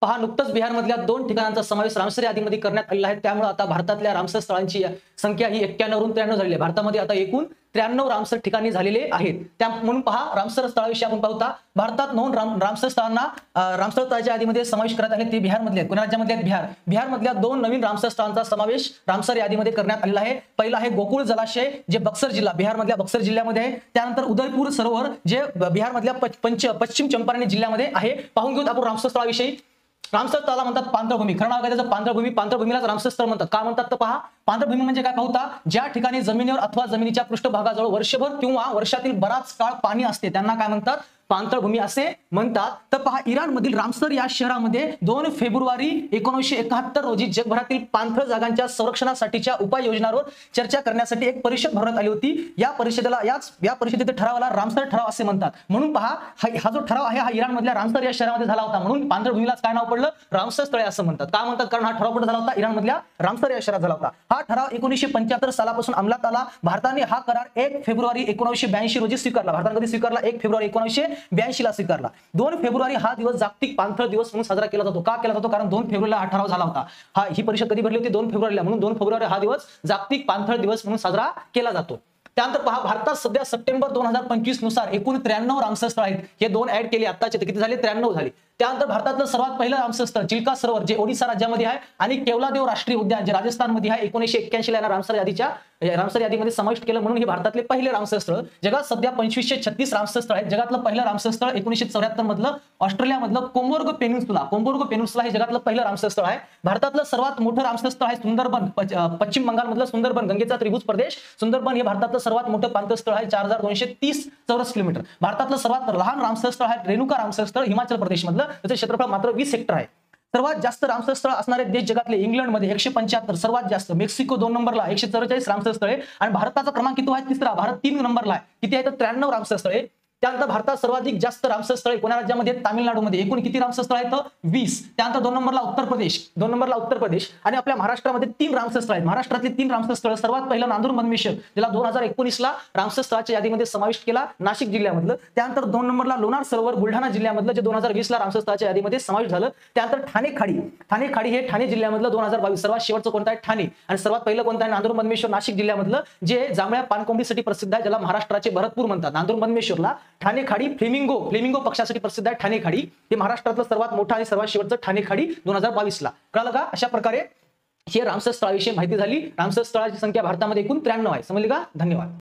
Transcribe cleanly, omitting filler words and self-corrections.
पहा, नुकतंच बिहारमधल्या 2 ठिकाणांचा समावेश रामसर यादीमध्ये करण्यात आलेला आहे. त्यामुळे आता भारतातल्या रामसर स्थळांची संख्या ही 91 वरून 93 झालेली आहे. भारतामध्ये आता एकूण 93 रामसर ठिकाणी झालेले आहेत. म्हणून पहा, रामसर स्थळाविषयी आपण पाहता, भारतात 9 रामसर स्थळांना रामसर स्थळाच्या यादीमध्ये समावेश करण्यात आले. ते बिहारमधले आहेत. कोणत्या राज्यामधले आहेत? बिहार. बिहारमधल्या 2 नवीन रामसर स्थळांचा समावेश रामसर यादीमध्ये करण्यात आलेला आहे. पहिला आहे गोकुळ जलाशय, जे बक्सर जिल्हा, बिहारमधल्या बक्सर जिल्ह्यामध्ये आहे. त्यानंतर उदयपूर सरोवर, जे बिहारमधल्या पश्चिम चंपारण जिल्ह्यामध्ये आहे. पाहून घेऊ आपण रामसर स्थळाविषयी. रामसर स्थळाला म्हणतात पांढरभूमी. खरं नाव काय त्याचं? पांढरभूमी. पांढरभूमीलाच रामसर स्थळ म्हणतात. का म्हणतात तर पहा, पांढरभूमी म्हणजे काय पाहता, ज्या ठिकाणी जमिनीवर अथवा जमिनीच्या पृष्ठभागाजवळ वर्षभर किंवा वर्षातील बराच काळ पाणी असते त्यांना काय म्हणतात? पांढरभूमी असे म्हणतात. तर पहा, इराणमधील रामसर या शहरामध्ये 2 फेब्रुवारी 1971 रोजी जगभरातील पाणथळ जागांच्या संरक्षणासाठीच्या उपाययोजनांवर चर्चा करण्यासाठी एक परिषद भरवण्यात आली होती. या परिषदेच्या ठरावाला रामसर ठराव असे म्हणतात. म्हणून पहा, हा जो ठराव आहे हा इराणमधल्या रामसर या शहरामध्ये झाला होता. म्हणून पांढरभूमीलाच काय नाव पडलं? रामसर स्थळे असं म्हणतात. का म्हणतात? कारण हा ठराव कुठे झाला होता? इराणमधल्या रामसर या शहरात झाला होता. हा ठराव 1975 सालापासून अंमलात आला. भारताने हा करार 1 फेब्रुवारी 1982 रोजी स्वीकारला. भारताने कधी स्वीकारला? 1 फेब्रुवारी 1982 ला स्वीकारला. 2 फेब्रुवारी हा दिवस जागतिक पाणथळ दिवस म्हणून साजरा केला जातो. का केला जातो? कारण 2 फेब्रुवारीला हा ठराव झाला होता. ही परिषद कधी भरली होती? 2 फेब्रुवारीला. म्हणून 2 फेब्रुवारी हा दिवस जागतिक पाणथळ दिवस म्हणून साजरा केला जातो. त्यानंतर पहा, भारतात सध्या सप्टेंबर 2025 नुसार एकूण 93 रामसर स्थळ आहेत. हे 2 ऍड केले आताचे, किती झाले? 93 झाले. त्यानंतर भारतातलं सर्वात पहिलं रामसर स्थळ चिल्का सरोवर, जे ओडिशा राज्यामध्ये आहे, आणि केवलादेव राष्ट्रीय उद्यान, जे राजस्थानमध्ये आहे, 1981 ला रामसर यादीमध्ये समाविष्ट केलं. म्हणून हे भारतातले पहिले रामसर स्थळ. जगात सध्या 2536 रामसर स्थळ आहेत. जगातलं पहिलं रामसर स्थळ 1974 मधलं ऑस्ट्रेलियामधलं कोंबोर्ग पेनिन्सुला हे जगातलं पहिलं रामसर स्थळ आहे. भारतातलं सर्वात मोठं रामसर स्थळ आहे सुंदरबन, पश्चिम बंगालमधलं सुंदरबन, गंगेचा त्रिभुज प्रदेश. सुंदरबन हे भारतातलं सर्वात मोठं पाणथळ स्थळ आहे, 4230 चौरस किलोमीटर. भारतातलं सर्वात लहान रामसर स्थळ आहे रेणुका रामसर स्थळ, हिमाचल प्रदेशमधलं. त्याचे क्षेत्रफळ मात्र 20 हेक्टर आहे. सर्वात जास्त रामसर स्थळ असणारे देश जगातले इंग्लंडमध्ये 175 सर्वात जास्त, मेक्सिको 2 नंबरला 144 रामसर स्थळे, आणि भारताचा क्रमांक किती आहे? तिसरा. भारत 3 नंबरला आहे. किती आहे? तर 93 रामसर स्थळे. त्यानंतर भारतात सर्वाधिक जास्त रामसर स्थळे कोणत्या राज्यामध्ये? तामिळनाडूमध्ये. एकूण किती रामसर स्थळ आहेत? 20. त्यानंतर 2 नंबरला उत्तर प्रदेश, आणि आपल्या महाराष्ट्रामध्ये 3 रामसर स्थळ आहेत. महाराष्ट्रातली 3 रामसर स्थळ, सर्वात पहिलं नांदूर मनमेश्वर, ज्याला 2019 ला रामसर स्थळाच्या यादीमध्ये समाविष्ट केला, नाशिक जिल्ह्यामधलं. त्यानंतर 2 नंबरला लोणार सरोवर, बुलढाणा जिल्ह्यामधलं, जे 2020 ला रामसर स्थळाच्या यादीमध्ये समाविष्ट झालं. त्यानंतर ठाणे खाडी हे ठाणे जिल्ह्यामधलं 2022. सर्वात शेवटचं कोणतं आहे? ठाणे. आणि सर्वात पहिलं कोणतं आहे? नांदूर मनमेश्वर, नाशिक जिल्ह्यामधलं, जे जांभळ्या पानकोंबडीसाठी प्रसिद्ध आहे, ज्याला महाराष्ट्राचे भरतपूर म्हणतात. नांदूर मनमेश्वरला ठाणे खाडी, फ्लेमिंगो पक्षासाठी प्रसिद्ध आहे ठाणे खाडी. हे महाराष्ट्रातलं सर्वात मोठं आणि सर्वात शेवटचं ठाणे खाडी 2022 ला. कळलं का? अशा प्रकारे हे रामसर स्थळाविषयी माहिती झाली. रामसर स्थळाची संख्या भारतामध्ये एकूण 93 आहे. समजली का? धन्यवाद.